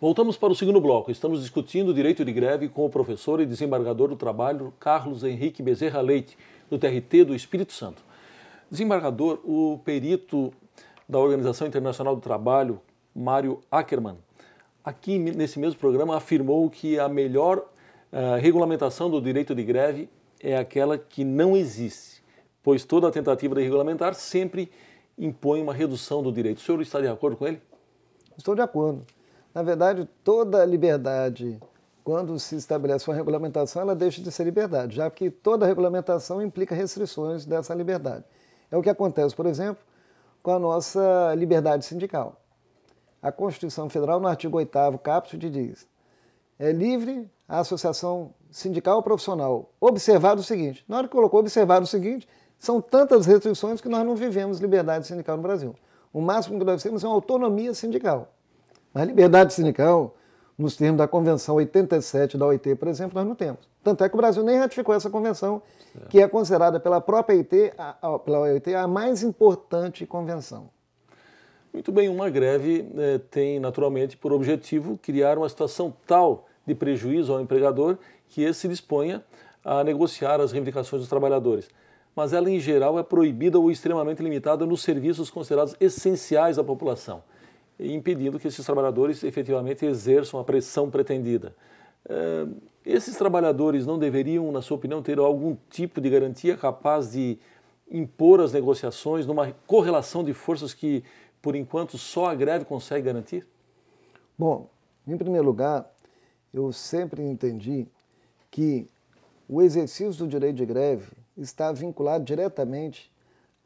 Voltamos para o segundo bloco. Estamos discutindo o direito de greve com o professor e desembargador do trabalho Carlos Henrique Bezerra Leite, do TRT do Espírito Santo. Desembargador, o perito da Organização Internacional do Trabalho, Mário Ackerman, aqui nesse mesmo programa afirmou que a melhor regulamentação do direito de greve é aquela que não existe, pois toda tentativa de regulamentar sempre impõe uma redução do direito. O senhor está de acordo com ele? Estou de acordo. Na verdade, toda liberdade, quando se estabelece uma regulamentação, ela deixa de ser liberdade, já que toda regulamentação implica restrições dessa liberdade. É o que acontece, por exemplo, com a nossa liberdade sindical. A Constituição Federal, no artigo 8º, caput, diz: é livre a associação sindical ou profissional, observado o seguinte. Na hora que colocou observado o seguinte, são tantas restrições que nós não vivemos liberdade sindical no Brasil. O máximo que nós temos é uma autonomia sindical. Mas liberdade sindical, nos termos da Convenção 87 da OIT, por exemplo, nós não temos. Tanto é que o Brasil nem ratificou essa convenção, que é considerada pela própria OIT a mais importante convenção. Muito bem, uma greve tem naturalmente por objetivo criar uma situação tal de prejuízo ao empregador que esse se disponha a negociar as reivindicações dos trabalhadores. Mas ela, em geral, é proibida ou extremamente limitada nos serviços considerados essenciais à população, impedindo que esses trabalhadores efetivamente exerçam a pressão pretendida. Esses trabalhadores não deveriam, na sua opinião, ter algum tipo de garantia capaz de impor as negociações numa correlação de forças que, por enquanto, só a greve consegue garantir? Bom, em primeiro lugar, eu sempre entendi que o exercício do direito de greve está vinculado diretamente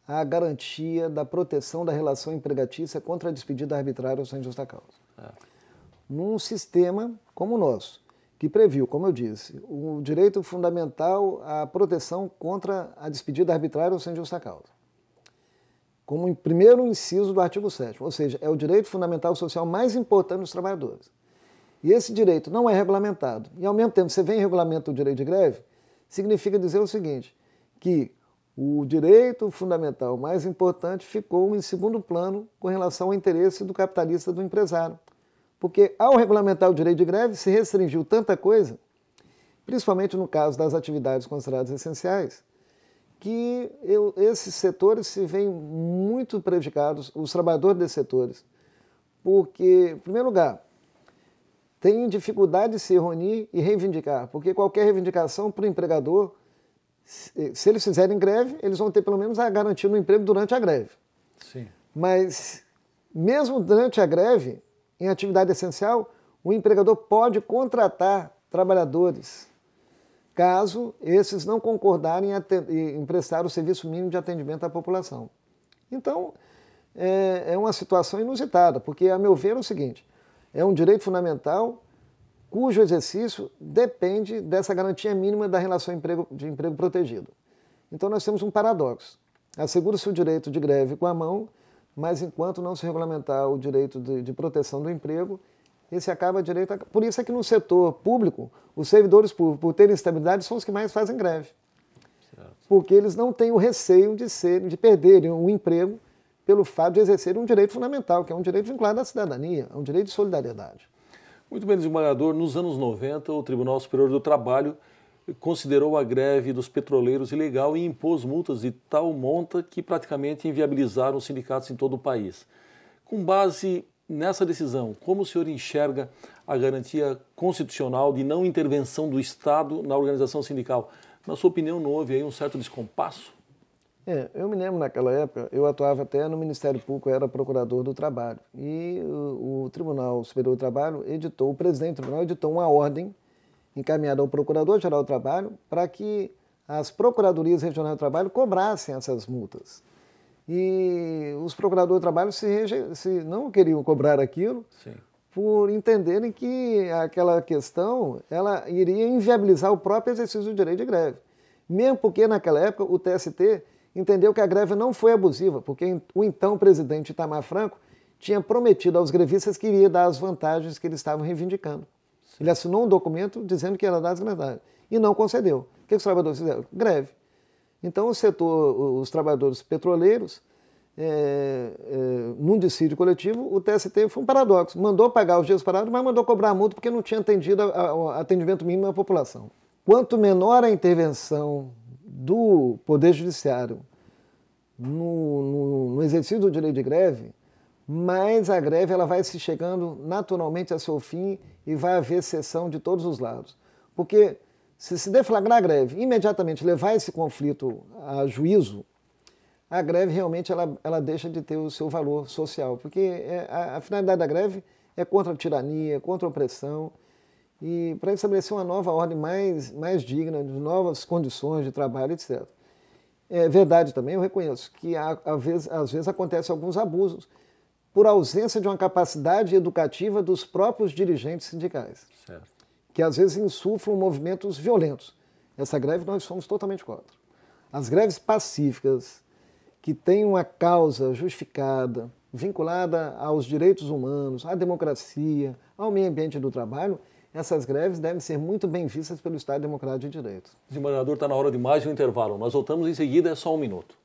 à garantia da proteção da relação empregatícia contra a despedida arbitrária ou sem justa causa. Num sistema como o nosso, que previu, como eu disse, o direito fundamental à proteção contra a despedida arbitrária ou sem justa causa, como em primeiro inciso do artigo 7º, ou seja, é o direito fundamental social mais importante dos trabalhadores. E esse direito não é regulamentado. E, ao mesmo tempo, você vem em regulamento do direito de greve, significa dizer o seguinte, que o direito fundamental mais importante ficou em segundo plano com relação ao interesse do capitalista, do empresário. Porque, ao regulamentar o direito de greve, se restringiu tanta coisa, principalmente no caso das atividades consideradas essenciais, que esses setores se veem muito prejudicados, os trabalhadores desses setores, porque, em primeiro lugar, têm dificuldade de se reunir e reivindicar, porque qualquer reivindicação para o empregador, se eles fizerem greve, eles vão ter pelo menos a garantia no emprego durante a greve. Sim. Mas, mesmo durante a greve, em atividade essencial, o empregador pode contratar trabalhadores, caso esses não concordarem em prestar o serviço mínimo de atendimento à população. Então, é uma situação inusitada, porque, a meu ver, é o seguinte, é um direito fundamental cujo exercício depende dessa garantia mínima da relação de emprego protegido. Então, nós temos um paradoxo. Assegura-se o direito de greve com a mão, mas enquanto não se regulamentar o direito de proteção do emprego, esse acaba direito... Por isso é que no setor público, os servidores públicos, por terem estabilidade, são os que mais fazem greve. Certo. Porque eles não têm o receio de perderem o emprego pelo fato de exercerem um direito fundamental, que é um direito vinculado à cidadania, é um direito de solidariedade. Muito bem, desembargador. Nos anos 90, o Tribunal Superior do Trabalho considerou a greve dos petroleiros ilegal e impôs multas de tal monta que praticamente inviabilizaram os sindicatos em todo o país. Com base nessa decisão, como o senhor enxerga a garantia constitucional de não intervenção do Estado na organização sindical? Na sua opinião, não houve aí um certo descompasso? Eu me lembro naquela época, eu atuava até no Ministério Público, eu era procurador do trabalho, e o Tribunal Superior do Trabalho o presidente do tribunal editou uma ordem encaminhada ao Procurador-Geral do Trabalho para que as Procuradorias Regionais do Trabalho cobrassem essas multas. E os Procuradores do Trabalho não queriam cobrar aquilo. Sim. Por entenderem que aquela questão ela iria inviabilizar o próprio exercício do direito de greve. Mesmo porque, naquela época, o TST entendeu que a greve não foi abusiva, porque o então presidente Itamar Franco tinha prometido aos grevistas que iria dar as vantagens que eles estavam reivindicando. Sim. Ele assinou um documento dizendo que ia dar as vantagens e não concedeu. O que os trabalhadores fizeram? Greve. Então, os trabalhadores petroleiros num dissídio coletivo, o TST foi um paradoxo. Mandou pagar os dias parados, mas mandou cobrar a multa porque não tinha atendido o atendimento mínimo à população. Quanto menor a intervenção do Poder Judiciário no exercício do direito de greve, mais a greve ela vai se chegando naturalmente a seu fim e vai haver cessão de todos os lados. Porque se deflagrar a greve, imediatamente levar esse conflito a juízo, a greve realmente ela deixa de ter o seu valor social, porque a finalidade da greve é contra a tirania, contra a opressão, e para estabelecer uma nova ordem mais digna, de novas condições de trabalho, etc. É verdade também, eu reconheço, que às vezes acontecem alguns abusos por ausência de uma capacidade educativa dos próprios dirigentes sindicais, certo, que às vezes insuflam movimentos violentos. Essa greve nós somos totalmente contra. As greves pacíficas, que têm uma causa justificada, vinculada aos direitos humanos, à democracia, ao meio ambiente do trabalho, essas greves devem ser muito bem vistas pelo Estado Democrático de Direito. Desembargador, está na hora de mais um intervalo. Nós voltamos em seguida, é só um minuto.